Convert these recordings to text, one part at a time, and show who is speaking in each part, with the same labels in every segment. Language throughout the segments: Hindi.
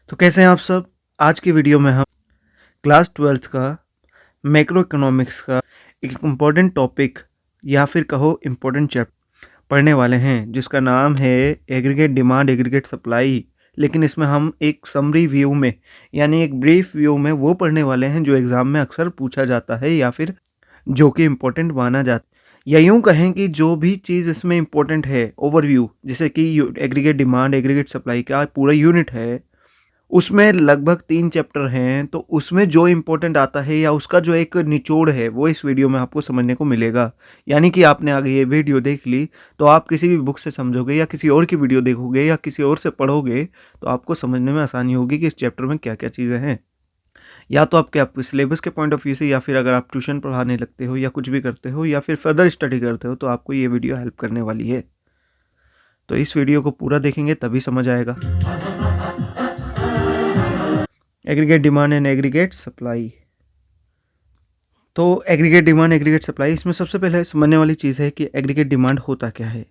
Speaker 1: तो कैसे हैं आप सब। आज की वीडियो में हम क्लास 12th का मैक्रो इकोनॉमिक्स का एक इम्पॉर्टेंट टॉपिक या फिर कहो इम्पोर्टेंट चैप्टर पढ़ने वाले हैं, जिसका नाम है एग्रीगेट डिमांड एग्रीगेट सप्लाई। लेकिन इसमें हम एक समरी व्यू में यानी एक ब्रीफ व्यू में वो पढ़ने वाले हैं जो एग्ज़ाम में अक्सर पूछा जाता है या फिर जो कि इम्पोर्टेंट माना जाता है, या यूँ कहें कि जो भी चीज़ इसमें इम्पोर्टेंट है ओवरव्यू, जैसे कि एग्रीगेट डिमांड एग्रीगेट सप्लाई का पूरा यूनिट है, उसमें लगभग 3 चैप्टर हैं। तो उसमें जो इम्पोर्टेंट आता है या उसका जो एक निचोड़ है वो इस वीडियो में आपको समझने को मिलेगा। यानी कि आपने आगे ये वीडियो देख ली तो आप किसी भी बुक से समझोगे या किसी और की वीडियो देखोगे या किसी और से पढ़ोगे तो आपको समझने में आसानी होगी कि इस चैप्टर में क्या क्या चीज़ें हैं। या तो आपके सिलेबस के पॉइंट ऑफ व्यू से, या फिर अगर आप ट्यूशन पढ़ाने लगते हो या कुछ भी करते हो या फिर फर्दर स्टडी करते हो तो आपको ये वीडियो हेल्प करने वाली है। तो इस वीडियो को पूरा देखेंगे तभी समझ आएगा। Aggregate demand and aggregate supply. तो एग्रीगेट डिमांड एग्रीगेट सप्लाई, इसमें सबसे पहले समझने वाली चीज़ है कि एग्रीगेट डिमांड होता क्या है।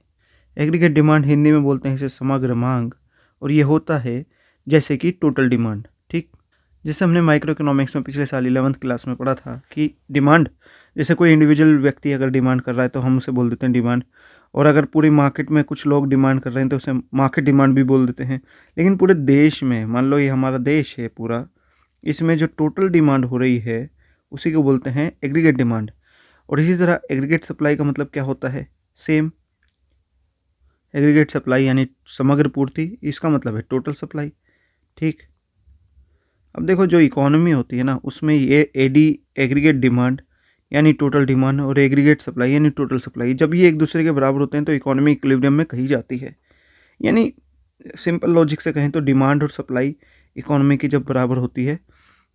Speaker 1: एग्रीगेट डिमांड हिंदी में बोलते हैं इसे समग्र मांग, और ये होता है जैसे कि टोटल डिमांड। ठीक, जैसे हमने माइक्रो इकोनॉमिक्स में पिछले साल 11th क्लास में पढ़ा था कि डिमांड, जैसे कोई इंडिविजुअल व्यक्ति अगर डिमांड कर रहा है तो हम उसे बोल देते हैं डिमांड, और अगर पूरी मार्केट में कुछ लोग डिमांड कर रहे हैं तो उसे मार्केट डिमांड भी बोल देते हैं। लेकिन पूरे देश में, मान लो ये हमारा देश है पूरा, इसमें जो टोटल डिमांड हो रही है उसी को बोलते हैं एग्रीगेट डिमांड। और इसी तरह एग्रीगेट सप्लाई का मतलब क्या होता है, सेम। एग्रीगेट सप्लाई यानी समग्र पूर्ति, इसका मतलब है टोटल सप्लाई। ठीक, अब देखो जो इकोनॉमी होती है ना उसमें ये एग्रीगेट डिमांड यानी टोटल डिमांड और एग्रीगेट सप्लाई यानी टोटल सप्लाई, जब ये एक दूसरे के बराबर होते हैं तो इकोनॉमी इक्विलिब्रियम में कही जाती है। यानी सिंपल लॉजिक से कहें तो डिमांड और सप्लाई इकोनॉमी की जब बराबर होती है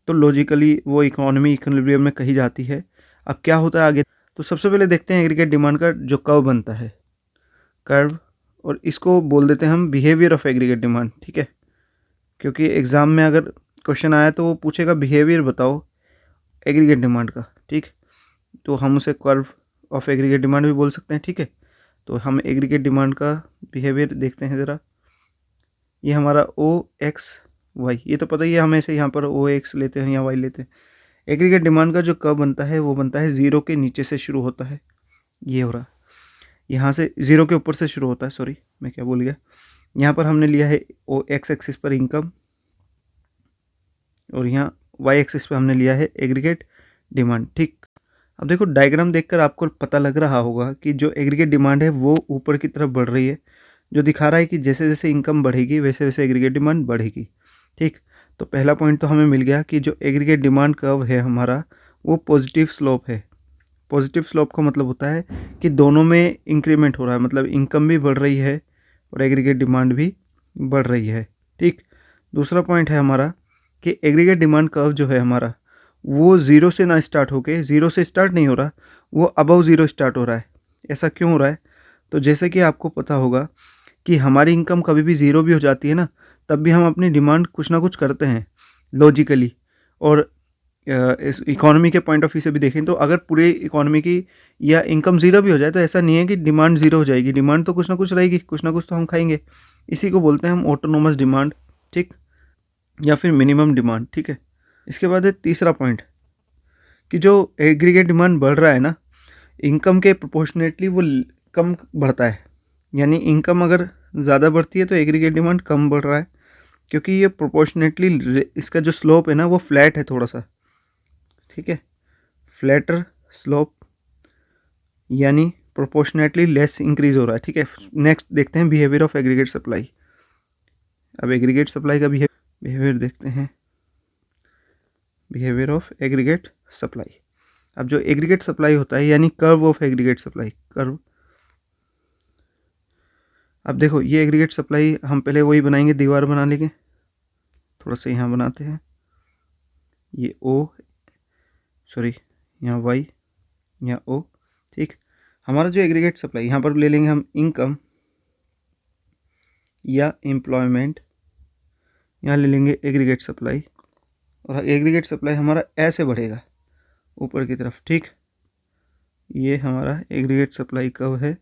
Speaker 1: तो लॉजिकली वो इकोनॉमी इक्विलिब्रियम में कही जाती है। अब क्या होता है आगे, तो सबसे पहले देखते हैं एग्रीगेट डिमांड का जो कर्व बनता है, कर्व, और इसको बोल देते हैं हम बिहेवियर ऑफ एग्रीगेट डिमांड। ठीक है, क्योंकि एग्ज़ाम में अगर क्वेश्चन आया तो वो पूछेगा बिहेवियर बताओ एग्रीगेट डिमांड का। ठीक, तो हम उसे कर्व ऑफ एग्रीगेट डिमांड भी बोल सकते हैं। ठीक है, तो हम एग्रीगेट डिमांड का बिहेवियर देखते हैं ज़रा। ये हमारा ओ एक्स वाई, ये तो पता ही है हमें, से यहाँ पर ओ एक्स लेते हैं या वाई लेते हैं। एग्रीगेट डिमांड का जो कर्व बनता है वो बनता है ज़ीरो के नीचे से शुरू होता है, ये हो रहा, यहाँ से ज़ीरो के ऊपर से शुरू होता है, सॉरी मैं क्या बोल गया। यहाँ पर हमने लिया है ओ एक्स एक्सिस पर इनकम, और यहाँ वाई एक्सिस पर हमने लिया है एग्रीगेट डिमांड। ठीक, अब देखो डायग्राम देखकर आपको पता लग रहा होगा कि जो एग्रीगेट डिमांड है वो ऊपर की तरफ बढ़ रही है, जो दिखा रहा है कि जैसे जैसे इनकम बढ़ेगी वैसे वैसे एग्रीगेट डिमांड बढ़ेगी। ठीक, तो पहला पॉइंट तो हमें मिल गया कि जो एग्रीगेट डिमांड कर्व है हमारा वो पॉजिटिव स्लोप है। पॉजिटिव स्लोप का मतलब होता है कि दोनों में इंक्रीमेंट हो रहा है, मतलब इनकम भी बढ़ रही है और एग्रीगेट डिमांड भी बढ़ रही है। ठीक, दूसरा पॉइंट है हमारा कि एग्रीगेट डिमांड कर्व जो है हमारा वो ज़ीरो से ना स्टार्ट होके, ज़ीरो से स्टार्ट नहीं हो रहा, वो अबव ज़ीरो स्टार्ट हो रहा है। ऐसा क्यों हो रहा है, तो जैसे कि आपको पता होगा कि हमारी इनकम कभी भी ज़ीरो भी हो जाती है ना, तब भी हम अपनी डिमांड कुछ ना कुछ करते हैं लॉजिकली। और इस इकोनॉमी के पॉइंट ऑफ व्यू से भी देखें तो अगर पूरी इकोनॉमी की या इनकम ज़ीरो भी हो जाए तो ऐसा नहीं है कि डिमांड ज़ीरो हो जाएगी, डिमांड तो कुछ ना कुछ रहेगी, कुछ ना कुछ तो हम खाएंगे। इसी को बोलते हैं हम ऑटोनोमस डिमांड। ठीक, या फिर मिनिमम डिमांड। ठीक है, इसके बाद है तीसरा पॉइंट कि जो एग्रीगेट डिमांड बढ़ रहा है ना, इनकम के प्रोपोर्शनेटली वो कम बढ़ता है। यानी इनकम अगर ज़्यादा बढ़ती है तो एग्रीगेट डिमांड कम बढ़ रहा है, क्योंकि ये प्रोपोर्शनेटली इसका जो स्लोप है ना वो फ्लैट है थोड़ा सा। ठीक है, फ्लैटर स्लोप यानी प्रोपोर्शनेटली लेस इंक्रीज हो रहा है। ठीक है, नेक्स्ट देखते हैं बिहेवियर ऑफ एग्रीगेट सप्लाई। अब एग्रीगेट सप्लाई का बिहेवियर देखते हैं, बिहेवियर ऑफ एग्रीगेट सप्लाई। अब जो एग्रीगेट सप्लाई होता है यानी curve of aggregate supply, curve. अब देखो ये एग्रीगेट सप्लाई हम पहले वही बनाएंगे, दीवार बना लेंगे, थोड़ा सा यहाँ बनाते हैं, ये ओ, सॉरी यहाँ वाई, यहाँ ओ। ठीक, हमारा जो एग्रीगेट सप्लाई यहाँ पर ले लेंगे हम इनकम या एम्प्लॉयमेंट, यहाँ ले लेंगे एग्रीगेट सप्लाई, और एग्रीगेट सप्लाई हमारा ऐसे बढ़ेगा ऊपर की तरफ। ठीक, ये हमारा एग्रीगेट सप्लाई कर्व है।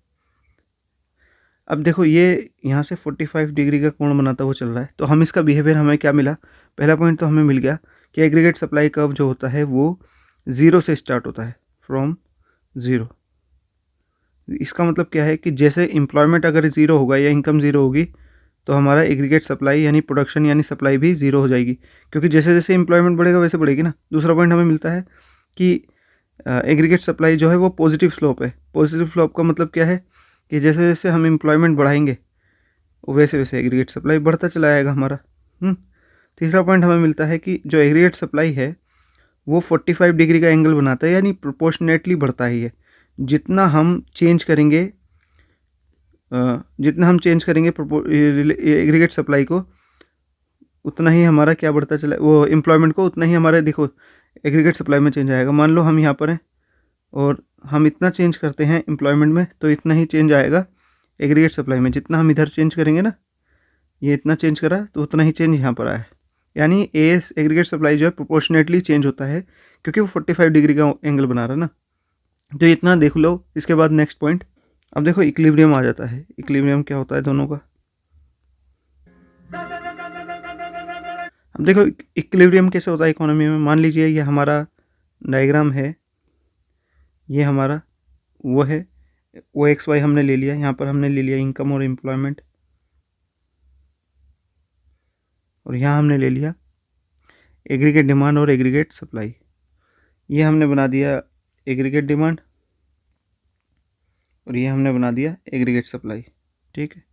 Speaker 1: अब देखो ये यहाँ से 45 डिग्री का कोण बनाता हुआ चल रहा है, तो हम इसका बिहेवियर हमें क्या मिला, पहला पॉइंट तो हमें मिल गया कि एग्रीगेट सप्लाई कर्व जो होता है वो 0 से स्टार्ट होता है, फ्रॉम 0। इसका मतलब क्या है कि जैसे एम्प्लॉयमेंट अगर 0 होगा या इनकम 0 होगी तो हमारा एग्रीगेट सप्लाई यानी प्रोडक्शन यानी सप्लाई भी 0 हो जाएगी, क्योंकि जैसे जैसे एम्प्लॉयमेंट बढ़ेगा वैसे बढ़ेगी ना। दूसरा पॉइंट हमें मिलता है कि एग्रीगेट सप्लाई जो है वो पॉजिटिव स्लोप है। पॉजिटिव स्लोप का मतलब क्या है कि जैसे जैसे हम एम्प्लॉयमेंट बढ़ाएंगे वैसे वैसे एग्रीगेट सप्लाई बढ़ता चला जाएगा हमारा। तीसरा पॉइंट हमें मिलता है कि जो एग्रीगेट सप्लाई है वो 45 डिग्री का एंगल बनाता है, यानी प्रोपोर्शनेटली बढ़ता ही है। जितना हम चेंज करेंगे एग्रीगेट सप्लाई को, उतना ही हमारा क्या बढ़ता चला, वो एम्प्लॉयमेंट को उतना ही हमारा, देखो एग्रीगेट सप्लाई में चेंज आएगा। मान लो हम यहाँ पर हैं और हम इतना चेंज करते हैं एम्प्लॉयमेंट में, तो इतना ही चेंज आएगा एग्रीगेट सप्लाई में। जितना हम इधर चेंज करेंगे ना, ये इतना चेंज करा तो उतना ही चेंज यहाँ पर आया है। यानी एस एग्रीगेट सप्लाई जो है प्रोपोर्शनेटली चेंज होता है, क्योंकि वो 45 डिग्री का एंगल बना रहा है ना। तो इतना देख लो। इसके बाद नेक्स्ट पॉइंट, अब देखो इक्विलिब्रियम आ जाता है। इक्विलिब्रियम क्या होता है दोनों का, अब देखो इक्विलिब्रियम कैसे होता है इकोनॉमी में। मान लीजिए ये हमारा डायग्राम है, ये हमारा वो है, वो एक्स वाई हमने ले लिया, यहाँ पर हमने ले लिया इनकम और एम्प्लॉयमेंट, और यहाँ हमने ले लिया एग्रीगेट डिमांड और एग्रीगेट सप्लाई। ये हमने बना दिया एग्रीगेट डिमांड और ये हमने बना दिया एग्रीगेट सप्लाई। ठीक है,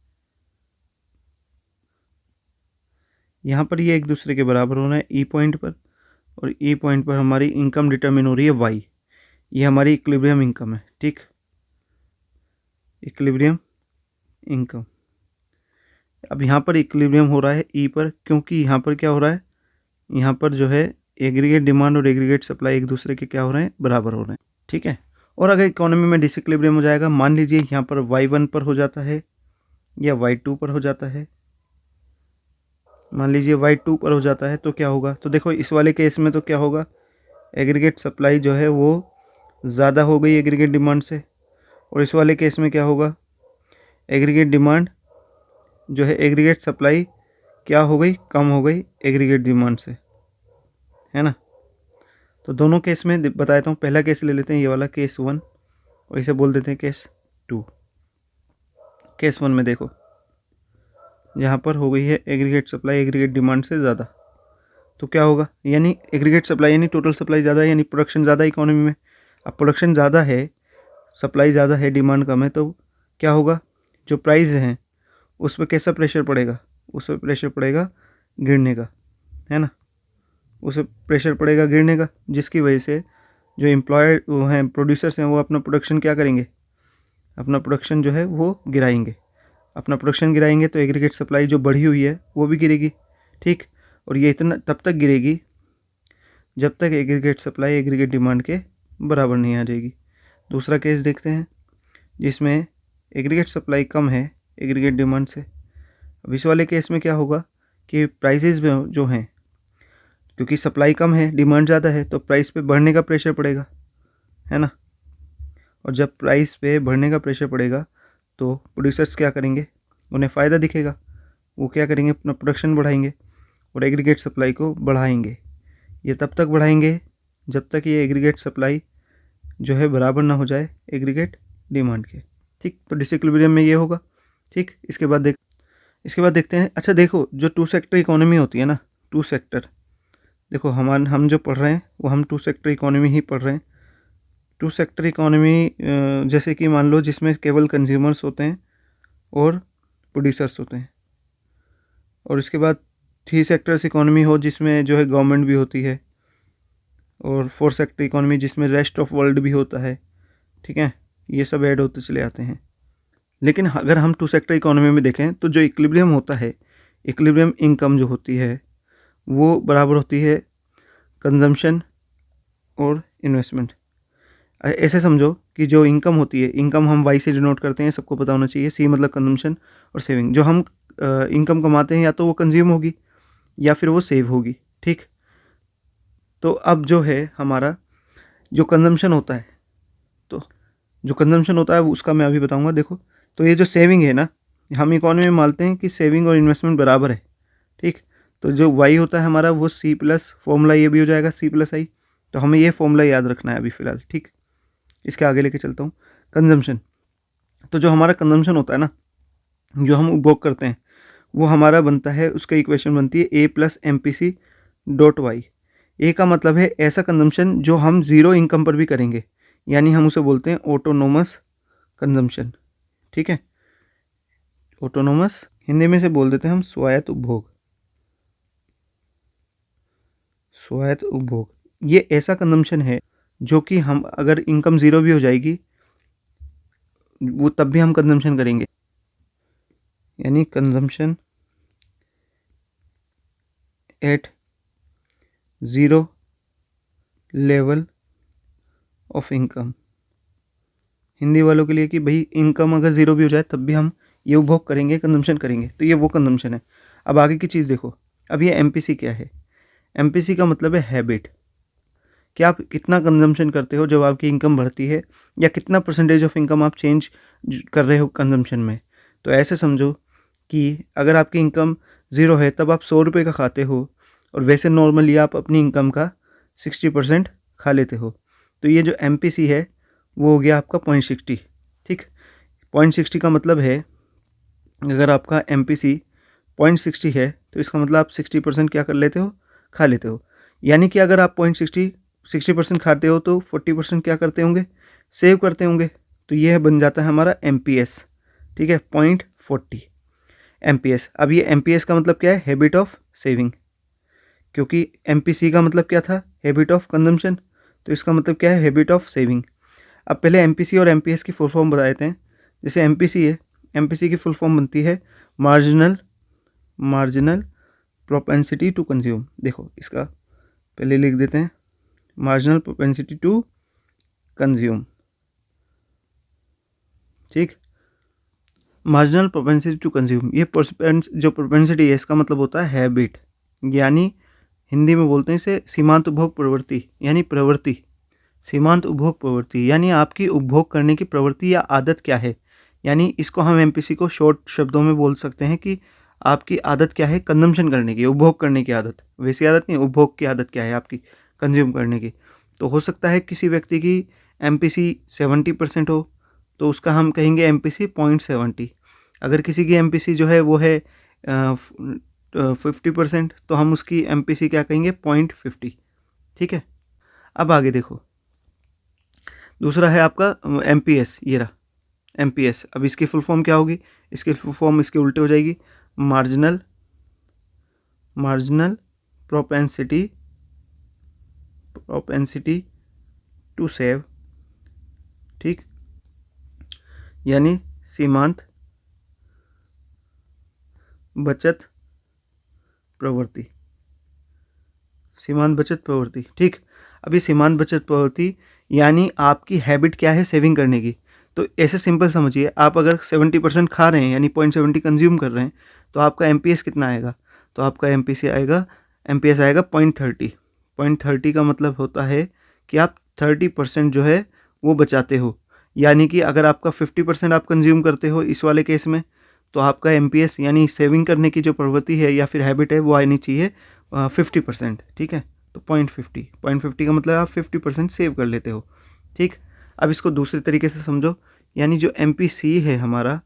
Speaker 1: यहाँ पर ये एक दूसरे के बराबर होना है ई पॉइंट पर, और ई पॉइंट पर हमारी इनकम डिटरमिन हो रही है वाई। ये हमारी इक्विलिब्रियम इनकम है। ठीक, इक्विलिब्रियम इनकम। अब यहाँ पर इक्विलिब्रियम हो रहा है ई पर, क्योंकि यहाँ पर क्या हो रहा है, यहाँ पर जो है एग्रीगेट डिमांड और एग्रीगेट सप्लाई एक दूसरे के क्या हो रहे हैं, बराबर हो रहे हैं। ठीक है, और अगर इकोनॉमी में डिसइक्विलिब्रियम हो जाएगा, मान लीजिए यहाँ पर y1 पर हो जाता है या y2 पर हो जाता है, मान लीजिए y2 पर हो जाता है, तो क्या होगा, तो देखो इस वाले केस में तो क्या होगा, एग्रीगेट सप्लाई जो है वो ज़्यादा हो गई एग्रीगेट डिमांड से, और इस वाले केस में क्या होगा, एग्रीगेट डिमांड जो है एग्रीगेट सप्लाई क्या हो गई, कम हो गई एग्रीगेट डिमांड से, है ना। तो दोनों केस में बताता हूँ। पहला केस ले लेते हैं, ये वाला केस 1, और इसे बोल देते हैं केस 2। केस 1 में देखो यहाँ पर हो गई है एग्रीगेट सप्लाई एग्रीगेट डिमांड से ज़्यादा, तो क्या होगा, यानी एग्रीगेट सप्लाई यानी टोटल सप्लाई ज़्यादा है, यानी प्रोडक्शन ज़्यादा इकोनॉमी में। अब प्रोडक्शन ज़्यादा है, सप्लाई ज़्यादा है, डिमांड कम है, तो क्या होगा, जो प्राइस हैं उस पर कैसा प्रेशर पड़ेगा, उस पर प्रेशर पड़ेगा गिरने का, है ना। उस पर प्रेशर पड़ेगा गिरने का, जिसकी वजह से जो एम्प्लॉय वो हैं प्रोड्यूसर्स हैं वो अपना प्रोडक्शन क्या करेंगे, अपना प्रोडक्शन जो है वो गिराएंगे। अपना प्रोडक्शन गिराएंगे तो एग्रीगेट सप्लाई जो बढ़ी हुई है वो भी गिरेगी। ठीक, और ये इतना तब तक गिरेगी जब तक एग्रीगेट सप्लाई एग्रीगेट डिमांड के बराबर नहीं आ जाएगी। दूसरा केस देखते हैं जिसमें एग्रीगेट सप्लाई कम है एग्रीगेट डिमांड से। अब इस वाले केस में क्या होगा कि प्राइसेस जो हैं, क्योंकि सप्लाई कम है डिमांड ज़्यादा है, तो प्राइस पे बढ़ने का प्रेशर पड़ेगा, है ना। और जब प्राइस पे बढ़ने का प्रेशर पड़ेगा तो प्रोड्यूसर्स क्या करेंगे, उन्हें फ़ायदा दिखेगा, वो क्या करेंगे, अपना प्रोडक्शन बढ़ाएंगे और एग्रीगेट सप्लाई को बढ़ाएंगे। ये तब तक बढ़ाएंगे जब तक ये एग्रीगेट सप्लाई जो है बराबर ना हो जाए एग्रीगेट डिमांड के। ठीक, तो डिसइक्विलिब्रियम में ये होगा। ठीक, इसके बाद देखते हैं। अच्छा देखो, जो टू सेक्टर इकोनॉमी होती है ना, टू सेक्टर, देखो हम जो पढ़ रहे हैं वो हम टू सेक्टर इकोनॉमी ही पढ़ रहे हैं। टू सेक्टर इकोनॉमी जैसे कि मान लो जिसमें केवल कंज्यूमर्स होते हैं और प्रोड्यूसर्स होते हैं, और इसके बाद थ्री सेक्टर्स इकोनॉमी हो जिसमें जो है गवर्नमेंट भी होती है, और फोर सेक्टर इकोनॉमी जिसमें रेस्ट ऑफ वर्ल्ड भी होता है। ठीक है, ये सब ऐड होते चले आते हैं। लेकिन अगर हम टू सेक्टर इकोनॉमी में देखें तो जो इक्विलिब्रियम होता है, इक्विलिब्रियम इनकम जो होती है वो बराबर होती है कंजम्पशन और इन्वेस्टमेंट। ऐसे समझो कि जो इनकम होती है, इनकम हम वाई से डिनोट करते हैं, सबको पता होना चाहिए। सी मतलब कंजम्पशन और सेविंग। जो हम इनकम कमाते हैं या तो वो कंज्यूम होगी या फिर वो सेव होगी। ठीक, तो अब जो है हमारा जो कंजम्पशन होता है, तो जो कंजम्पशन होता है उसका मैं अभी बताऊंगा। देखो, तो ये जो सेविंग है ना, हम इकोनॉमी में मानते हैं कि सेविंग और इन्वेस्टमेंट बराबर है, ठीक। तो जो वाई होता है हमारा वो सी प्लस फॉर्मूला ये भी हो जाएगा सी प्लस आई। तो हमें ये फॉर्मूला याद रखना है अभी फ़िलहाल, ठीक। इसके आगे लेके चलता हूँ। कंजम्पशन, तो जो हमारा कंजम्पशन होता है ना, जो हम उपभोग करते हैं, वो हमारा बनता है, उसका इक्वेशन बनती है A plus M P C dot Y. A का मतलब है ऐसा कंजम्पशन जो हम ज़ीरो इनकम पर भी करेंगे, यानी हम उसे बोलते हैं ऑटोनोमस कंजम्पशन, ठीक है। ऑटोनोमस हिंदी में से बोल देते हैं हम स्वायत्त उपभोग। स्वायत्त उपभोग ये ऐसा कंजम्पशन है जो कि हम अगर इनकम ज़ीरो भी हो जाएगी वो तब भी हम कंजम्पशन करेंगे, यानी consumption at zero level of income. Hindi वालों के लिए कि भाई इनकम अगर ज़ीरो भी हो जाए तब भी हम ये उपभोग करेंगे, कंजम्पशन करेंगे, तो ये वो कंजम्पशन है। अब आगे की चीज़ देखो, अब ये एमपीसी क्या है। एमपीसी का मतलब है हैबिट, कि आप कितना कंजम्पशन करते हो जब आपकी इनकम बढ़ती है, या कितना परसेंटेज ऑफ इनकम आप चेंज कर रहे हो कंजम्पशन में। तो ऐसे समझो कि अगर आपकी इनकम ज़ीरो है तब आप 100 रुपये का खाते हो, और वैसे नॉर्मली आप अपनी इनकम का 60% खा लेते हो। तो ये जो एमपीसी है वो हो गया आपका 0.60, ठीक। 0.60 का मतलब है अगर आपका एमपीसी 0.60 है तो इसका मतलब आप 60% क्या कर लेते हो, खा लेते हो। यानी कि अगर आप 60% खाते हो तो 40% क्या करते होंगे, सेव करते होंगे। तो यह बन जाता है हमारा एमपीएस, ठीक है, 0.40 एमपीएस। अब ये एमपीएस का मतलब क्या है, हैबिट ऑफ सेविंग, क्योंकि एमपीसी का मतलब क्या था, हैबिट ऑफ कंजम्पशन, तो इसका मतलब क्या है, हैबिट ऑफ सेविंग। अब पहले एमपीसी और एमपीएस की फुल फॉर्म बता देते हैं। जैसे एमपीसी है, एमपीसी की फुल फॉर्म बनती है मार्जिनल प्रोपेंसिटी टू कंज्यूम। देखो इसका पहले लिख देते हैं, मार्जिनल प्रोपेंसिटी टू कंज्यूम, ठीक। मार्जिनल प्रोपेंसिटी टू कंज्यूम, ये जो प्रोपेंसिटी है इसका मतलब होता है हैबिट, यानी हिंदी में बोलते हैं इसे सीमांत उपभोग प्रवृत्ति, यानी प्रवृत्ति। सीमांत उपभोग प्रवृत्ति यानी आपकी उपभोग करने की प्रवृत्ति या आदत क्या है। यानी इसको हम एमपीसी को शॉर्ट शब्दों में बोल सकते हैं कि आपकी आदत क्या है, कंजम्पशन करने की, उपभोग करने की आदत। वैसी आदत नहीं, उपभोग की आदत क्या है आपकी, कंज्यूम करने की। तो हो सकता है किसी व्यक्ति की एमपीसी 70% हो तो उसका हम कहेंगे एमपीसी 0.70। अगर किसी की एमपीसी जो है वो है 50% तो हम उसकी एमपीसी क्या कहेंगे, 0.50, ठीक है। अब आगे देखो, दूसरा है आपका एमपीएस, ये रहा एमपीएस। अब इसकी फुल फॉर्म क्या होगी, इसकी फुल फॉर्म इसके उल्टे हो जाएगी, मार्जिनल प्रोपेंसिटी टू सेव, ठीक, यानी सीमांत बचत प्रवृत्ति, सीमांत बचत प्रवृत्ति, ठीक। अभी सीमांत बचत प्रवृत्ति यानी आपकी हैबिट क्या है, सेविंग करने की। तो ऐसे सिंपल समझिए, आप अगर 70% खा रहे हैं यानी 0.70 कंज्यूम कर रहे हैं तो आपका एमपीएस कितना आएगा, तो आपका एमपीएस आएगा 0.30। 0.30 का मतलब होता है कि आप 30% जो है वो बचाते हो। यानी कि अगर आपका 50% आप कंज्यूम करते हो इस वाले केस में, तो आपका एमपीएस यानी सेविंग करने की जो प्रवृत्ति है या फिर हैबिट है वो आनी चाहिए 50%, ठीक है। तो 0.50 का मतलब आप 50% सेव कर लेते हो, ठीक। अब इसको दूसरे तरीके से समझो, यानी जो एमपीसी है हमारा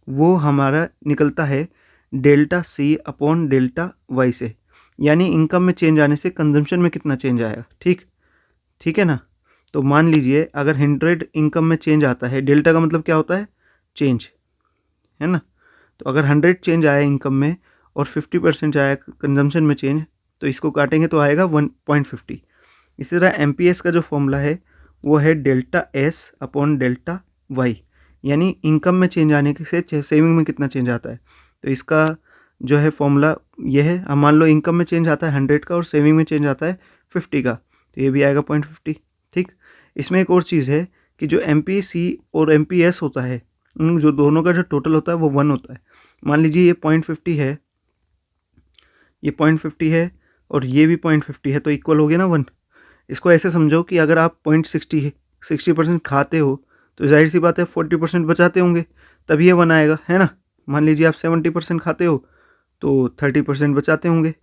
Speaker 1: वो हमारा निकलता है delta C upon delta Y से, यानी इनकम में चेंज आने से कंजम्पशन में कितना चेंज आया, ठीक, ठीक है ना। तो मान लीजिए अगर 100 इनकम में चेंज आता है, डेल्टा का मतलब क्या होता है, चेंज, है ना। तो अगर 100 चेंज आया इनकम में और 50% आया कंजम्पशन में चेंज, तो इसको काटेंगे तो आएगा 1.50। इसी तरह एमपीएस का जो फॉर्मूला है वो है delta S upon delta Y, यानी इनकम में चेंज आने से सेविंग में कितना चेंज आता है। तो इसका जो है फॉर्मूला ये है, हम मान लो इनकम में चेंज आता है 100 का और सेविंग में चेंज आता है 50 का, तो ये भी आएगा 0.50, ठीक। इसमें एक और चीज़ है कि जो एमपीसी और एमपीएस होता है जो दोनों का जो टोटल होता है वो 1 होता है। मान लीजिए ये 0.50 है, ये 0.50 है और ये भी 0.50 है, तो इक्वल हो गया ना 1। इसको ऐसे समझो कि अगर आप 60% खाते हो तो जाहिर सी बात है 40% बचाते होंगे, तभी ये 1 आएगा, है ना। मान लीजिए आप 70% खाते हो तो 30% बचाते होंगे,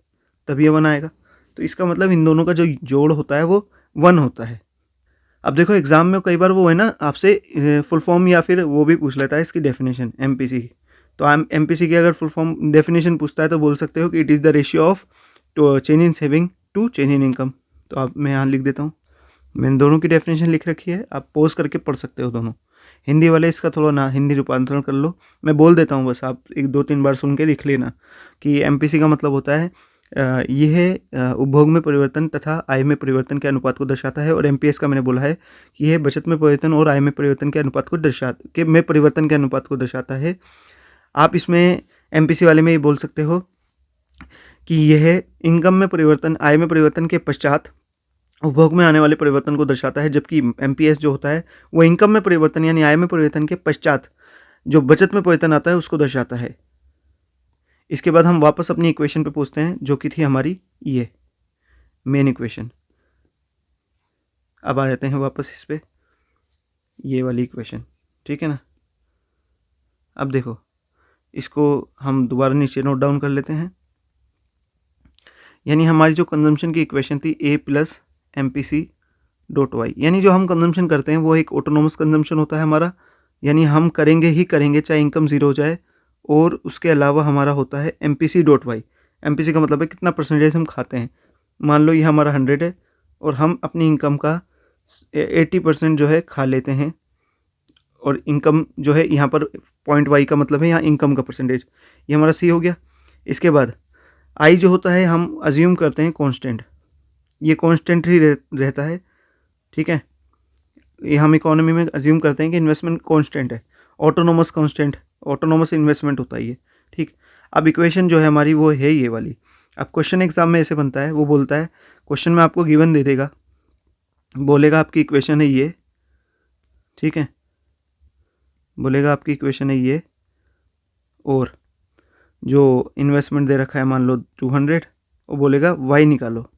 Speaker 1: तब ये 1 आएगा। तो इसका मतलब इन दोनों का जो जोड़ होता है वो 1 होता है। अब देखो एग्ज़ाम में कई बार वो है ना आपसे फुल फॉर्म या फिर वो भी पूछ लेता है इसकी डेफिनेशन एमपीसी की। तो एमपीसी की अगर फुल फॉर्म डेफिनेशन पूछता है तो बोल सकते हो कि it is the ratio of change in saving to change in income. तो अब मैं यहाँ लिख देता हूँ, मैंने दोनों की डेफिनेशन लिख रखी है, आप पॉज करके पढ़ सकते हो दोनों। हिंदी वाले इसका थोड़ा ना हिंदी रूपांतरण कर लो, मैं बोल देता हूँ, बस आप 1-2-3 बार सुन के लिख लेना कि एमपीसी का मतलब होता है यह उपभोग में परिवर्तन तथा आय में परिवर्तन के अनुपात को दर्शाता है। और एमपीएस का मैंने बोला है कि यह बचत में परिवर्तन और आय में परिवर्तन के अनुपात को दर्शाता है। आप इसमें एमपीसी वाले में ये बोल सकते हो कि यह इनकम में परिवर्तन, आय में परिवर्तन के पश्चात उपभोग में आने वाले परिवर्तन को दर्शाता है, जबकि एमपीएस जो होता है वो इनकम में परिवर्तन यानी आय में परिवर्तन के पश्चात जो बचत में परिवर्तन आता है उसको दर्शाता है। इसके बाद हम वापस अपनी इक्वेशन पे पूछते हैं जो कि थी हमारी ये मेन इक्वेशन। अब आ जाते हैं वापस इस पे, ये वाली इक्वेशन, ठीक है ना। अब देखो इसको हम दोबारा नीचे नोट डाउन कर लेते हैं। यानी हमारी जो कंजम्पशन की इक्वेशन थी A plus M P C dot Y, यानी जो हम कंजम्पशन करते हैं वो एक ऑटोनोमस कंजम्पशन होता है हमारा, यानी हम करेंगे ही करेंगे चाहे इनकम ज़ीरो हो जाए। और उसके अलावा हमारा होता है M P C dot Y. M P C का मतलब है कितना परसेंटेज हम खाते हैं। मान लो ये हमारा 100 है और हम अपनी इनकम का 80% जो है खा लेते हैं। और इनकम जो है यहाँ पर पॉइंट वाई का मतलब है यहाँ इनकम का परसेंटेज, ये हमारा सी हो गया। इसके बाद आई जो होता है हम अज्यूम करते हैं कांस्टेंट, ये कांस्टेंट ही रहता है, ठीक है। ये हम इकोनॉमी में अज्यूम करते हैं कि इन्वेस्टमेंट कांस्टेंट है, ऑटोनोमस कांस्टेंट, ऑटोनोमस इन्वेस्टमेंट होता है ये, ठीक। अब इक्वेशन जो है हमारी वो है ये वाली। अब क्वेश्चन एग्जाम में ऐसे बनता है, वो बोलता है क्वेश्चन में आपको गिवन दे देगा, बोलेगा आपकी इक्वेशन है ये, ठीक है, बोलेगा आपकी इक्वेशन है ये, और जो इन्वेस्टमेंट दे रखा है मान लो 200, वो बोलेगा वाई निकालो,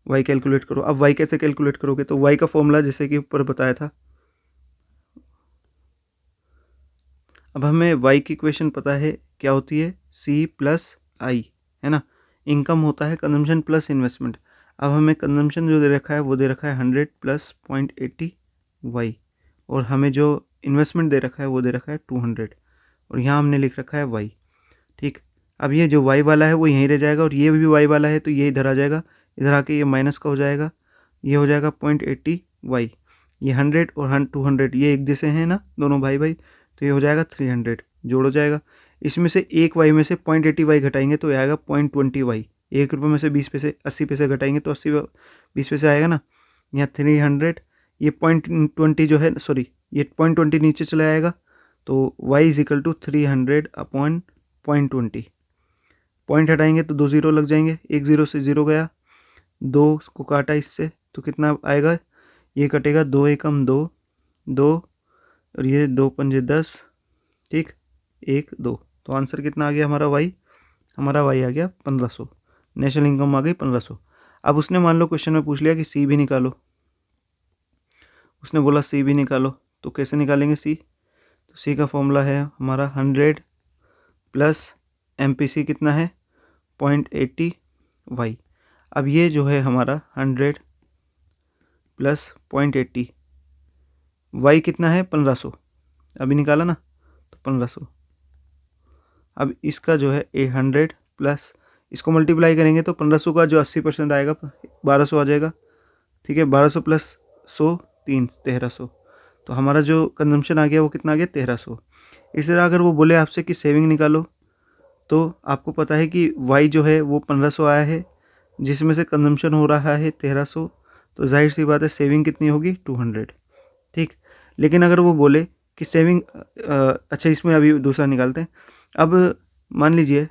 Speaker 1: वाई कैलकुलेट करो। अब वाई कैसे कैलकुलेट करोगे, तो वाई का फॉर्मूला जैसे कि ऊपर बताया था। अब हमें वाई की इक्वेशन पता है क्या होती है, सी प्लस आई, है ना। इनकम होता है कंजम्पशन प्लस इन्वेस्टमेंट। अब हमें कंजम्पशन जो दे रखा है वो दे रखा है 100 प्लस 0.80 वाई, और हमें जो इन्वेस्टमेंट दे रखा है वो दे रखा है 200, और यहाँ हमने लिख रखा है वाई, ठीक। अब ये जो वाई वाला है वो यहीं रह जाएगा और ये भी वाई वाला है तो ये इधर आ जाएगा, इधर आके ये माइनस का हो जाएगा, ये हो जाएगा 0.80 वाई। ये 100 और 200 ये एक जैसे हैं ना दोनों भाई भाई, तो ये हो जाएगा 300, जोड़ हो जाएगा। इसमें से एक वाई में से 0.80 वाई घटाएंगे तो ये आएगा 0.20 वाई। 1 रुपये में से 20 पैसे 80 पैसे घटाएंगे तो 20 पैसे आएगा ना। यहाँ 300, ये 0.20 जो है, सॉरी ये 0.20 नीचे चला आएगा, तो y is equal to 300 upon 0.20। Point हटाएंगे तो 2 ज़ीरो लग जाएंगे, 1 ज़ीरो से 0 गया, 2 को काटा इससे तो कितना आएगा, ये कटेगा 2 एकम 2, 2 और ये 2 पंजे 10, ठीक, 1 2, तो आंसर कितना आ गया हमारा वाई, हमारा वाई आ गया 1500, नेशनल इनकम आ गई 1500। अब उसने मान लो क्वेश्चन में पूछ लिया कि सी भी निकालो, उसने बोला सी भी निकालो, तो कैसे निकालेंगे सी, तो सी का फॉर्मूला है हमारा 100 प्लस एम पी सी कितना है 0.80 वाई। अब ये जो है हमारा 100 प्लस 0.80 वाई कितना है 1500, अभी निकाला ना, तो 1500। अब इसका जो है 100 प्लस इसको मल्टीप्लाई करेंगे तो 1500 का जो 80% आएगा 1200 आ जाएगा, ठीक है। 1200 प्लस 100 1300, तो हमारा जो कंजम्पशन आ गया वो कितना आ गया 1300। इस तरह अगर वो बोले आपसे कि सेविंग निकालो, तो आपको पता है कि वाई जो है वो 1500 आया है, जिसमें से कंजम्पशन हो रहा है 1300, तो जाहिर सी बात है सेविंग कितनी होगी 200, ठीक। लेकिन अगर वो बोले कि सेविंग अच्छा इसमें अभी दूसरा निकालते हैं। अब मान लीजिए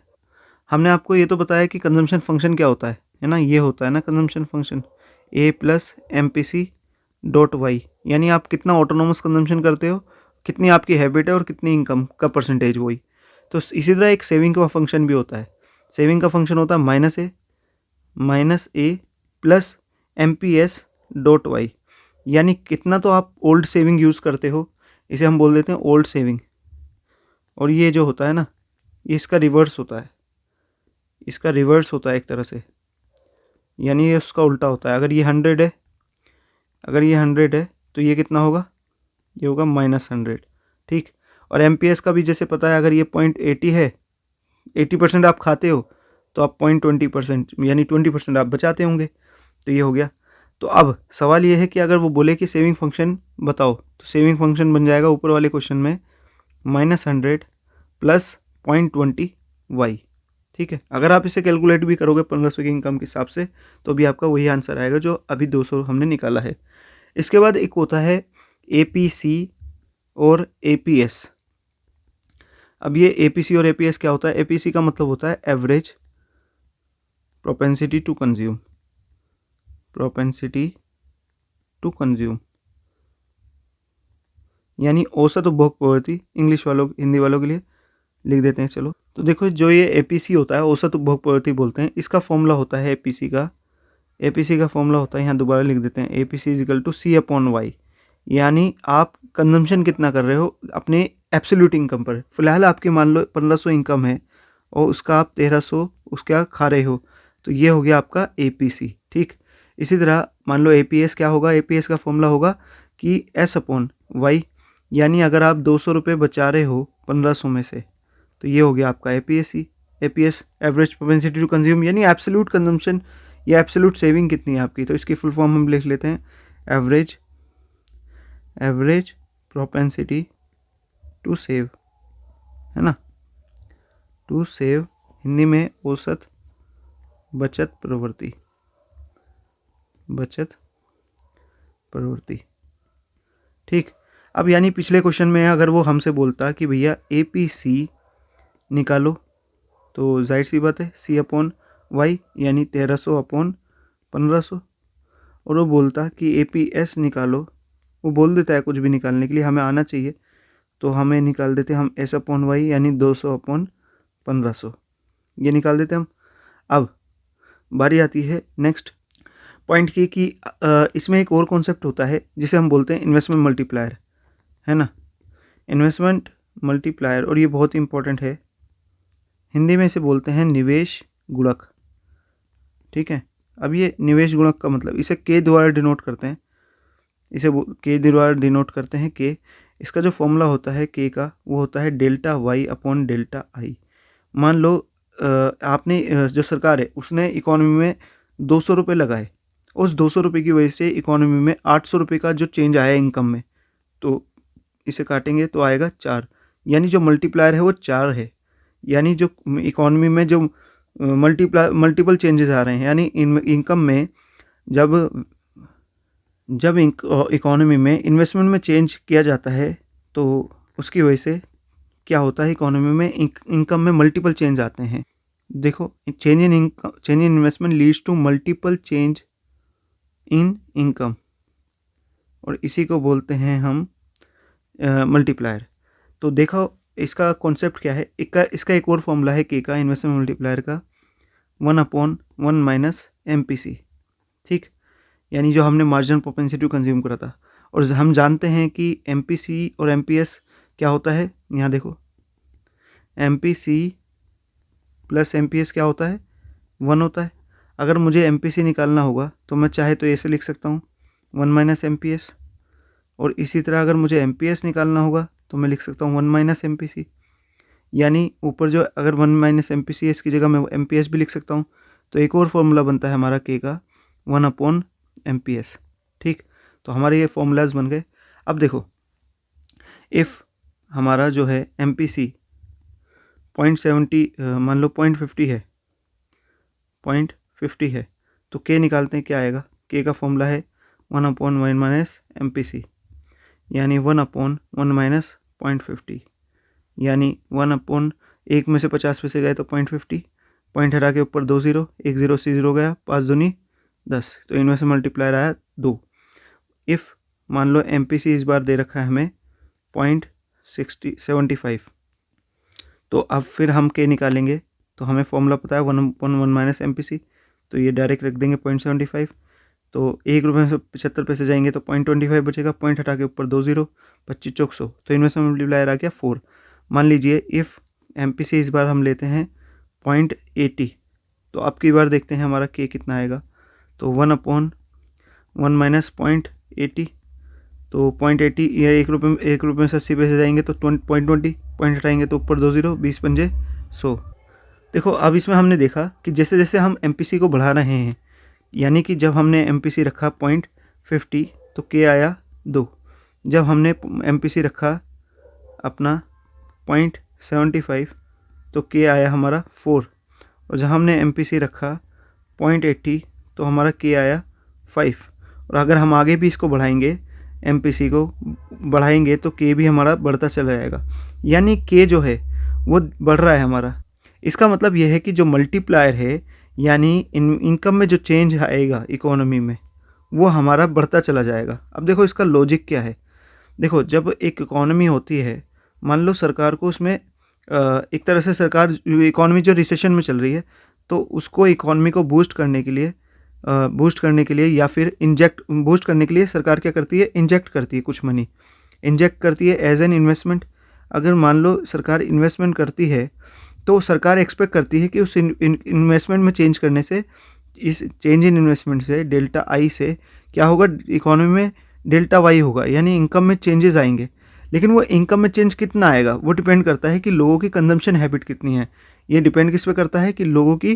Speaker 1: हमने आपको ये तो बताया कि कंजम्पशन फंक्शन क्या होता है ना, ये होता है ना consumption function A plus M P C dot Y, यानी आप कितना ऑटोनोमस कंजम्पशन करते हो, कितनी आपकी हैबिट है और कितनी इनकम का परसेंटेज वही। तो इसी तरह एक सेविंग का फंक्शन भी होता है, सेविंग का फंक्शन होता है minus A plus M P S dot Y, यानी कितना तो आप ओल्ड सेविंग यूज़ करते हो, इसे हम बोल देते हैं ओल्ड सेविंग, और ये जो होता है ना ये इसका रिवर्स होता है, इसका रिवर्स होता है एक तरह से, यानी ये उसका उल्टा होता है। अगर ये 100 है, अगर ये 100 है तो ये कितना होगा, ये होगा -100, ठीक। और एमपीएस का भी जैसे पता है, अगर ये 0.80 है, 80% आप खाते हो तो आप 0.20% यानी 20% आप बचाते होंगे, तो ये हो गया। तो अब सवाल ये है कि अगर वो बोले कि सेविंग फंक्शन बताओ, तो सेविंग फंक्शन बन जाएगा ऊपर वाले क्वेश्चन में -100 प्लस 0.20y, ठीक है। अगर आप इसे कैलकुलेट भी करोगे 1500 की इनकम के हिसाब से तो भी आपका वही आंसर आएगा जो अभी 200 हमने निकाला है। इसके बाद एक होता है एपीसी और एपीएस। अब ये एपीसी और एपीएस क्या होता है? एपीसी का मतलब होता है average propensity to consume, propensity to consume यानी औसत उपभोग प्रवृत्ति। इंग्लिश वालों, हिंदी वालों के लिए लिख देते हैं। चलो, तो देखो जो ये एपीसी होता है, औसत उपभोग प्रवृत्ति बोलते हैं, इसका फॉर्मूला होता है एपीसी का फॉर्मूला होता है, यहाँ दोबारा लिख देते हैं, एपीसी इजिकल टू C/Y। यानी आप कंजम्पशन कितना कर रहे हो अपने एब्सोल्यूट इनकम पर। फिलहाल आपकी मान लो 1500 इनकम है और उसका आप 1300 उसका खा रहे हो, तो ये हो गया आपका एपीसी, ठीक। इसी तरह मान लो एपीएस क्या होगा? एपीएस का फॉर्मूला होगा कि S/Y, यानी अगर आप 200 रुपये बचा रहे हो 1500 में से, तो ये हो गया आपका APS average propensity to consume, यानी एब्सोल्यूट कंजम्पशन या एब्सोल्यूट सेविंग कितनी है आपकी। तो इसकी फुल फॉर्म हम लिख लेते हैं, एवरेज प्रोपेंसिटी टू सेव, है ना, टू सेव, हिंदी में औसत बचत प्रवृत्ति, ठीक। अब यानी पिछले क्वेश्चन में अगर वो हमसे बोलता कि भैया एपीसी निकालो, तो जाहिर सी बात है C/Y यानी 1300/1500, और वो बोलता कि एपीएस निकालो, वो बोल देता है कुछ भी निकालने के लिए, हमें आना चाहिए, तो हमें निकाल देते हम S/Y यानी 200/1500, ये निकाल देते हम। अब बारी आती है नेक्स्ट पॉइंट की कि इसमें एक और कॉन्सेप्ट होता है जिसे हम बोलते हैं इन्वेस्टमेंट मल्टीप्लायर, है ना, इन्वेस्टमेंट मल्टीप्लायर, और ये बहुत इंपॉर्टेंट है। हिंदी में इसे बोलते हैं निवेश गुणक, ठीक है। अब ये निवेश गुणक का मतलब, इसे के द्वारा डिनोट करते हैं, इसे के द्वारा डिनोट करते हैं के। इसका जो फॉर्मूला होता है के का, वो होता है ΔY/ΔI। मान लो आपने जो सरकार है उसने इकोनॉमी में 200 रुपये लगाए, उस 200 रुपये की वजह से इकोनॉमी में 800 रुपये का जो चेंज आया इनकम में, तो इसे काटेंगे तो आएगा 4, यानी जो मल्टीप्लायर है वो 4 है। यानी जो इकोनॉमी में जो मल्टीपल चेंजेस आ रहे हैं, यानी इनकम में जब इकोनॉमी में इन्वेस्टमेंट में चेंज किया जाता है, तो उसकी वजह से क्या होता है, इकोनॉमी में इनकम में मल्टीपल चेंज आते हैं। देखो, change in investment leads to multiple change in income, और इसी को बोलते हैं हम मल्टीप्लायर। तो देखो इसका कॉन्सेप्ट क्या है, इसका एक और फॉर्मूला है के का, इन्वेस्टमेंट मल्टीप्लायर का, 1/1 - MPC, ठीक। यानी जो हमने मार्जिनल प्रोपेंसिटी कंज्यूम करा था, और हम जानते हैं कि MPC और MPS क्या होता है। यहाँ देखो, MPC प्लस MPS क्या होता है, 1 होता है। अगर मुझे MPC निकालना होगा तो मैं चाहे तो ऐसे लिख सकता हूँ 1 - MPS, और इसी तरह अगर मुझे MPS निकालना होगा तो मैं लिख सकता हूँ 1 - MPC, यानी ऊपर जो अगर 1 - MPC है इसकी जगह मैं MPS भी लिख सकता हूँ। तो एक और फॉर्मूला बनता है हमारा के का, 1/MPS, ठीक। तो हमारे ये फॉर्मूलाज बन गए। अब देखो, इफ़ हमारा जो है MPC 0.70 मान लो 0.50 है, 0.50 है, तो के निकालते हैं, क्या आएगा, के का फॉर्मूला है 1/1 - MPC, यानी 1/1 - 0.50, यानी 1/1 में से 50 पैसे गए तो 0.50, पॉइंट हटा के ऊपर 2 0, 1 0 से 0 गया, 5 दूनी 10, तो इनमें से मल्टीप्लायर आया 2। इफ़ मान लो MPC इस बार दे रखा है हमें 0.75, तो अब फिर हम के निकालेंगे, तो हमें फॉर्मूला पता है 1/1 - MPC, तो ये डायरेक्ट रख देंगे 0.75, तो 1 रुपये से 75 पैसे जाएंगे तो 0.25 बचेगा, पॉइंट हटा के ऊपर 2 0, 25 चौक 100, तो इनमें से मल्टीप्लायर आ गया 4। मान लीजिए इफ़ MPC इस बार हम लेते हैं 0.80, तो अब की बार देखते हैं हमारा K कितना आएगा। तो 1/1 माइनस 0.80, तो 0.80 या एक रुपये में 80 पैसे जाएंगे तो 0.20 पॉइंट हटाएंगे तो ऊपर 2 0, 20 पंजे 100। देखो अब इसमें हमने देखा कि जैसे जैसे हम MPC को बढ़ा रहे हैं, यानी कि जब हमने MPC रखा 0.50 तो K आया 2, जब हमने MPC रखा अपना 0.75 तो K आया हमारा 4, और जब हमने MPC रखा 0.80 तो हमारा K आया 5। और अगर हम आगे भी इसको बढ़ाएंगे, MPC को बढ़ाएंगे तो K भी हमारा बढ़ता चला जाएगा, यानी K जो है वो बढ़ रहा है हमारा। इसका मतलब यह है कि जो मल्टीप्लायर है, यानी इनकम में जो चेंज आएगा इकोनॉमी में, वो हमारा बढ़ता चला जाएगा। अब देखो इसका लॉजिक क्या है। देखो जब एक इकोनॉमी होती है, मान लो सरकार को उसमें एक तरह से सरकार इकोनॉमी जो रिसेशन में चल रही है, तो उसको इकोनॉमी को बूस्ट करने के लिए या फिर बूस्ट करने के लिए सरकार क्या करती है, इंजेक्ट करती है कुछ मनी, इंजेक्ट करती है एज एन इन्वेस्टमेंट। अगर मान लो सरकार इन्वेस्टमेंट करती है तो सरकार एक्सपेक्ट करती है कि उस इन्वेस्टमेंट में चेंज करने से, इस चेंज इन इन्वेस्टमेंट से डेल्टा आई से क्या होगा, इकोनॉमी में डेल्टा वाई होगा, यानी इनकम में चेंजेस आएंगे। लेकिन वो इनकम में चेंज कितना आएगा वो डिपेंड करता है कि लोगों की कंजम्पशन हैबिट कितनी है। ये डिपेंड किस पे करता है कि लोगों की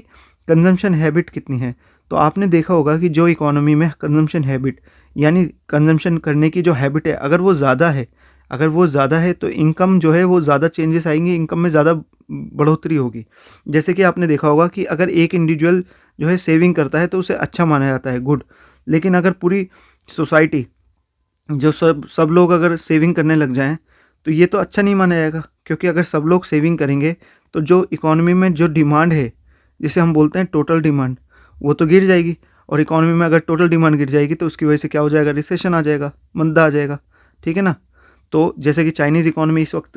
Speaker 1: कंजम्पशन हैबिट कितनी है। तो आपने देखा होगा कि जो इकोनॉमी में कंजम्पशन हैबिट, यानी कंजम्पशन करने की जो हैबिट है, अगर वो ज़्यादा है तो इनकम जो है वो ज़्यादा चेंजेस आएंगे, इनकम में ज़्यादा बढ़ोतरी होगी। जैसे कि आपने देखा होगा कि अगर एक इंडिविजुअल जो है सेविंग करता है तो उसे अच्छा माना जाता है, गुड। लेकिन अगर पूरी सोसाइटी जो सब लोग अगर सेविंग करने लग जाएं तो ये तो अच्छा नहीं माना जाएगा, क्योंकि अगर सब लोग सेविंग करेंगे तो जो इकोनॉमी में जो डिमांड है, जिसे हम बोलते हैं टोटल डिमांड, वो तो गिर जाएगी। और इकोनॉमी में अगर टोटल डिमांड गिर जाएगी तो उसकी वजह से क्या हो जाएगा, रिसेशन आ जाएगा, मंदा आ जाएगा, ठीक है ना। तो जैसे कि चाइनीज़ इकोनॉमी इस वक्त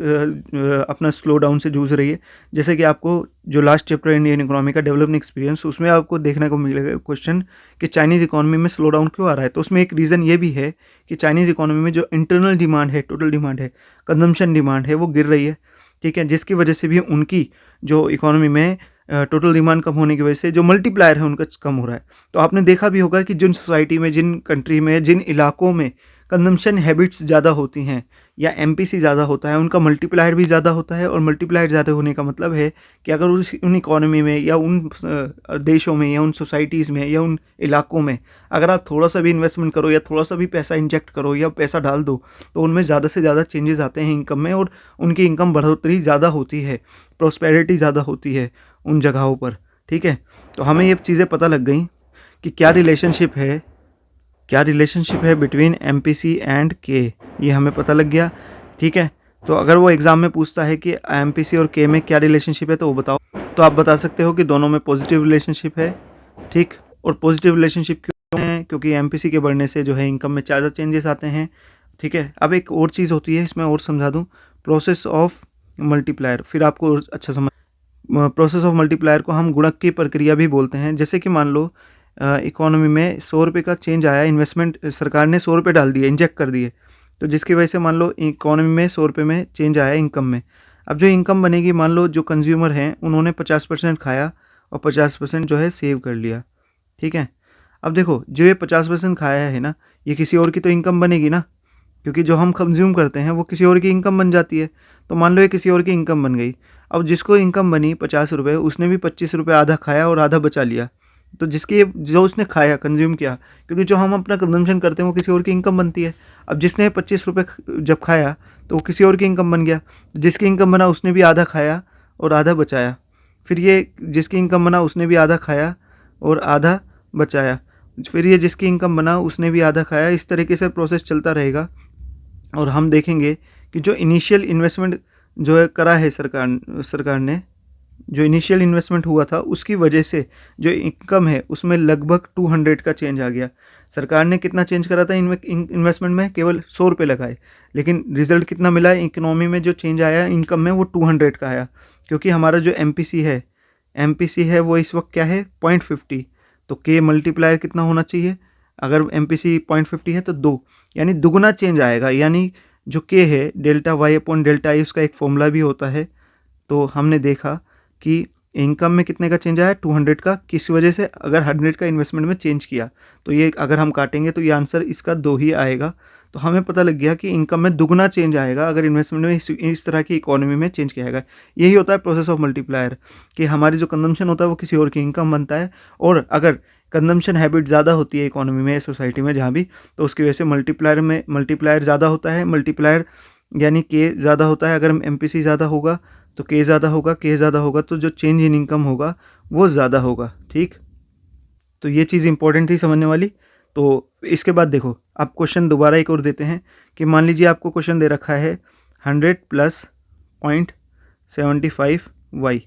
Speaker 1: अपना स्लो डाउन से जूझ रही है। जैसे कि आपको जो लास्ट चैप्टर इंडियन इकोनॉमी का डेवलपमेंट एक्सपीरियंस, उसमें आपको देखने को मिलेगा क्वेश्चन कि चाइनीज़ इकोनॉमी में स्लो डाउन क्यों आ रहा है। तो उसमें एक रीज़न ये भी है कि चाइनीज़ इकोनॉमी में जो इंटरनल डिमांड है, टोटल डिमांड है, कंजम्पशन डिमांड है, वो गिर रही है, ठीक है। जिसकी वजह से भी उनकी जो इकोनॉमी में टोटल डिमांड कम होने की वजह से जो मल्टीप्लायर है उनका कम हो रहा है। तो आपने देखा भी होगा कि जिन सोसाइटी में, जिन कंट्री में, जिन इलाकों में कंजम्पशन हैबिट्स ज़्यादा होती हैं या MPC ज़्यादा होता है, उनका मल्टीप्लायर भी ज़्यादा होता है। और मल्टीप्लायर ज़्यादा होने का मतलब है कि अगर उन इकोनॉमी में या उन देशों में या उन सोसाइटीज़ में या उन इलाकों में अगर आप थोड़ा सा भी इन्वेस्टमेंट करो या थोड़ा सा भी पैसा इंजेक्ट करो या पैसा डाल दो, तो उनमें ज़्यादा से ज़्यादा चेंजेस आते हैं इनकम में, और उनकी इनकम बढ़ोतरी ज़्यादा होती है, प्रॉस्पेरिटी ज़्यादा होती है उन जगहों पर, ठीक है। तो हमें ये चीज़ें पता लग गई कि क्या रिलेशनशिप है बिटवीन MPC एंड K, ये हमें पता लग गया, ठीक है। तो अगर वो एग्ज़ाम में पूछता है कि MPC और K में क्या रिलेशनशिप है तो वो बताओ, तो आप बता सकते हो कि दोनों में पॉजिटिव रिलेशनशिप है, ठीक। और पॉजिटिव रिलेशनशिप क्यों है, क्योंकि MPC के बढ़ने से जो है इनकम में ज़्यादा चेंजेस आते हैं, ठीक है। अब एक और चीज़ होती है, इसमें और समझा दूँ, प्रोसेस ऑफ मल्टीप्लायर, फिर आपको अच्छा समझ। प्रोसेस ऑफ मल्टीप्लायर को हम गुणक की प्रक्रिया भी बोलते हैं। जैसे कि मान लो इकोनॉमी में 100 रुपये का चेंज आया, इन्वेस्टमेंट सरकार ने 100 रुपये डाल दिए, इंजेक्ट कर दिए, तो जिसकी वजह से मान लो इकोनॉमी में 100 रुपये में चेंज आया इनकम में। अब जो इनकम बनेगी, मान लो जो कंज्यूमर हैं उन्होंने 50% खाया और 50% जो है सेव कर लिया, ठीक है। अब देखो जो ये 50% खाया है ना, ये किसी और की तो इनकम बनेगी ना, क्योंकि जो हम कंज्यूम करते हैं वो किसी और की इनकम बन जाती है। तो मान लो ये किसी और की इनकम बन गई। अब जिसको इनकम बनी 50 रुपये, उसने भी 25 रुपये आधा खाया और आधा बचा लिया। तो जो उसने खाया, कंज्यूम किया, क्योंकि जो हम अपना कंजम्पशन करते हैं वो किसी और की इनकम बनती है। अब जिसने 25 रुपये जब खाया तो वो किसी और की इनकम बन गया। जिसकी इनकम बना उसने भी आधा खाया और आधा बचाया। फिर ये जिसकी इनकम बना उसने भी आधा खाया और आधा बचाया। फिर ये जिसकी इनकम बना उसने भी आधा खाया। इस तरीके से प्रोसेस चलता रहेगा। और हम देखेंगे कि जो इनिशियल इन्वेस्टमेंट जो है करा है सरकार ने, जो इनिशियल इन्वेस्टमेंट हुआ था उसकी वजह से जो इनकम है उसमें लगभग 200 का चेंज आ गया। सरकार ने कितना चेंज करा था इन्वेस्टमेंट में, केवल 100 रुपये लगाए, लेकिन रिजल्ट कितना मिला, इकोनॉमी में जो चेंज आया इनकम में वो 200 का आया। क्योंकि हमारा जो MPC है वो इस वक्त क्या है, 0.50। तो K मल्टीप्लायर कितना होना चाहिए, अगर MPC 0.50 है तो 2, यानी दुगुना चेंज आएगा। यानी जो K है delta Y upon delta I, उसका एक फॉर्मूला भी होता है। तो हमने देखा कि इनकम में कितने का चेंज आया, 200 का। किस वजह से, अगर 100 का इन्वेस्टमेंट में चेंज किया तो ये अगर हम काटेंगे तो ये आंसर इसका 2 ही आएगा। तो हमें पता लग गया कि इनकम में दुगना चेंज आएगा अगर इन्वेस्टमेंट में इस तरह की इकोनॉमी में चेंज किया जाएगा। यही होता है प्रोसेस ऑफ मल्टीप्लायर, कि हमारी जो कंजम्पशन होता है वो किसी और की इनकम बनता है, और अगर कंजम्पशन हैबिट ज़्यादा होती है इकोनॉमी में, सोसाइटी में जहाँ भी, तो उसकी वजह से मल्टीप्लायर ज़्यादा होता है। मल्टीप्लायर यानी के ज़्यादा होता है। अगर MPC ज़्यादा होगा तो के ज़्यादा होगा, के ज़्यादा होगा तो जो चेंज इन इनकम होगा वो ज़्यादा होगा। ठीक, तो ये चीज़ इंपॉर्टेंट थी समझने वाली। तो इसके बाद देखो, आप क्वेश्चन दोबारा एक और देते हैं कि मान लीजिए आपको क्वेश्चन दे रखा है 100 प्लस 0.75y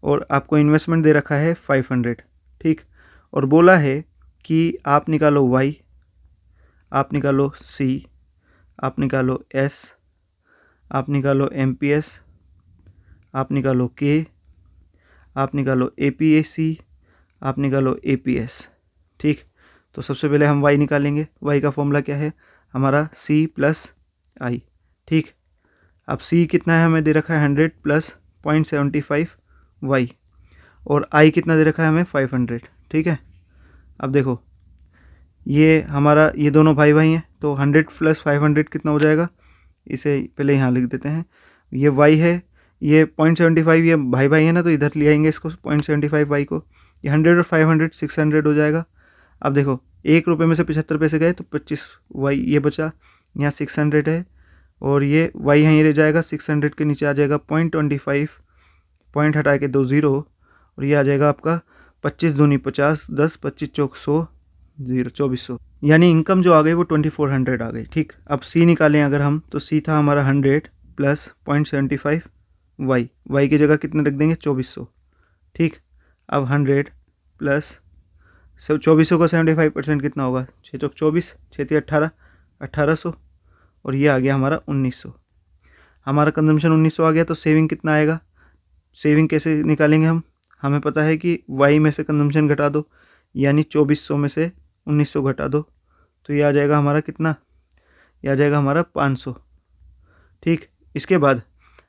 Speaker 1: और आपको इन्वेस्टमेंट दे रखा है 500। ठीक, और बोला है कि आप निकालो y, आप निकालो c, आप निकालो s, आप निकालो MPS, आप निकालो k, आप निकालो APAC, आप निकालो APS। ठीक, तो सबसे पहले हम y निकालेंगे। y का फॉर्मूला क्या है हमारा, c प्लस आई। ठीक, अब c कितना है हमें दे रखा है 100 प्लस 0.75y, और i कितना दे रखा है हमें 500। ठीक है, अब देखो ये हमारा, ये दोनों भाई भाई हैं, तो 100 प्लस 500 कितना हो जाएगा, इसे पहले यहाँ लिख देते हैं। ये y है, ये 0.75, ये भाई भाई है ना, तो इधर ले आएंगे इसको 0.75y को। ये 100 और 500 600 हो जाएगा। अब देखो 1 रुपये में से 75 पैसे गए तो 25y ये बचा, यहाँ 600 है, और ये y यहीं रह जाएगा, 600 के नीचे आ जाएगा 0.25, पॉइंट हटा के 2 0, और ये आ जाएगा आपका 25 दूनी 50, 10 25 चौक 100, 2400, यानी इनकम जो आ गई वो 2400 आ गई। ठीक, अब c निकालें अगर हम, तो c था हमारा 100 प्लस 0.75y, y की जगह कितने रख देंगे 2400। ठीक, अब 100 प्लस 2400 का 75% कितना होगा, 6 चौक 24, 6 3 18, 1800, और ये आ गया हमारा 1900। हमारा कंजम्पशन 1900 आ गया, तो सेविंग कितना आएगा, सेविंग कैसे निकालेंगे हम, हमें पता है कि y में से कंजम्पशन घटा दो, यानी 2400 में से 1900 घटा दो, तो ये आ जाएगा हमारा कितना, ये आ जाएगा हमारा 500। ठीक, इसके बाद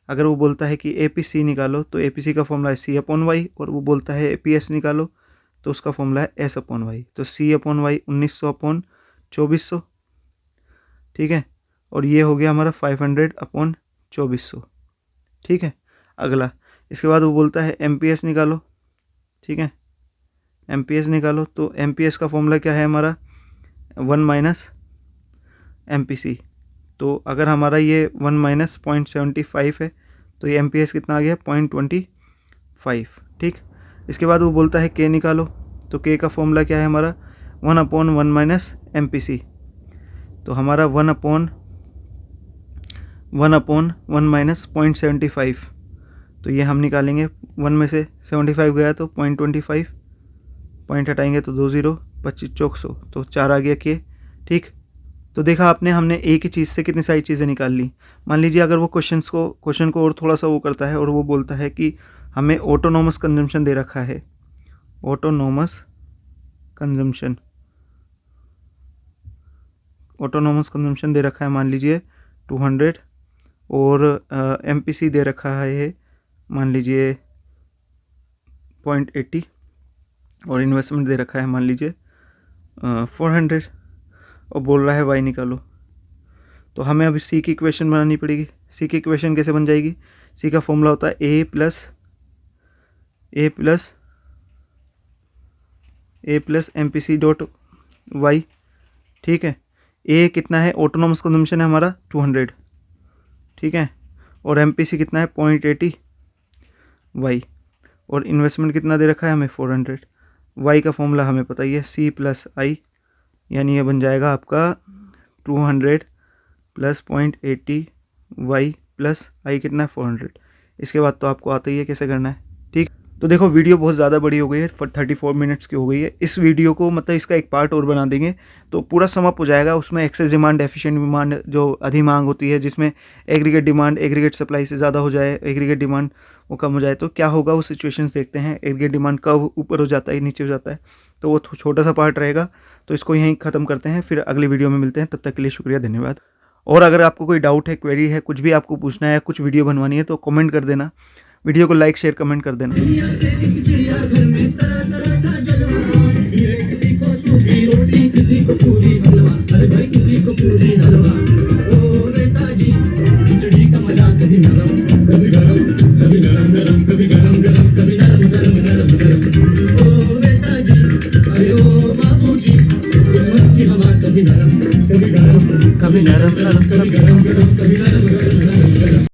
Speaker 1: अगर वो बोलता है कि APC निकालो, तो APC का फॉर्मूला है C/Y, और वो बोलता है APS निकालो तो उसका फॉर्मूला है S/Y। तो C/Y 1900/2400। ठीक है, और ये हो गया हमारा 500/2400। ठीक है, अगला इसके बाद वो बोलता है MPS निकालो। ठीक है, MPS निकालो, तो MPS का फॉर्मूला क्या है हमारा 1 माइनस MPC। तो अगर हमारा ये 1 माइनस 0.75 है तो ये MPS कितना आ गया 0.25। ठीक, इसके बाद वो बोलता है K निकालो, तो K का फॉर्मूला क्या है हमारा 1/1 माइनस MPC। तो हमारा 1/1 माइनस 0.75, तो ये हम निकालेंगे, 1 में से 75 गया तो 0.25, पॉइंट हटाएंगे तो 2 0, 25 चौक 100, तो 4 आ गया K। ठीक, तो देखा आपने, हमने एक ही चीज़ से कितनी सारी चीज़ें निकाल ली। मान लीजिए अगर वो क्वेश्चन को और थोड़ा सा वो करता है और वो बोलता है कि हमें ऑटोनोमस कंजम्पशन दे रखा है, ऑटोनोमस कंजम्पशन दे रखा है मान लीजिए 200, और MPC दे रखा है मान लीजिए 0.80, और इन्वेस्टमेंट दे रखा है मान लीजिए 400, और बोल रहा है y निकालो। तो हमें अभी c की इक्वेशन बनानी पड़ेगी। c की इक्वेशन कैसे बन जाएगी, c का फॉर्मूला होता है a plus MPC dot y। ठीक है, a कितना है, ऑटोनोमस कंजम्पशन है हमारा 200। ठीक है, और MPC कितना है 0.80 y, और इन्वेस्टमेंट कितना दे रखा है हमें 400। y का फॉर्मूला हमें पता ही है c प्लस आई, यानी ये बन जाएगा आपका 200 प्लस 0.80 y प्लस आई कितना है 400। इसके बाद तो आपको आता ही है कैसे करना है। ठीक, तो देखो वीडियो बहुत ज़्यादा बड़ी हो गई है, 34 मिनट्स की हो गई है। इस वीडियो को मतलब इसका एक पार्ट और बना देंगे तो पूरा समअप हो जाएगा। उसमें एक्सेस डिमांड, एफिशिएंट डिमांड, जो अधिमांग होती है जिसमें एग्रीगेट डिमांड एग्रीगेट सप्लाई से ज़्यादा हो जाए, एग्रीगेट डिमांड वो कम हो जाए, तो क्या होगा वो सिचुएशंस देखते हैं। एग्रीगेट डिमांड कब ऊपर हो जाता है, नीचे हो जाता है, तो वो छोटा सा पार्ट रहेगा। तो इसको यहीं ख़त्म करते हैं, फिर अगली वीडियो में मिलते हैं। तब तक के लिए शुक्रिया, धन्यवाद। और अगर आपको कोई डाउट है, क्वेरी है, कुछ भी आपको पूछना है, कुछ वीडियो बनवानी है तो कमेंट कर देना। वीडियो को लाइक शेयर कमेंट कर देना।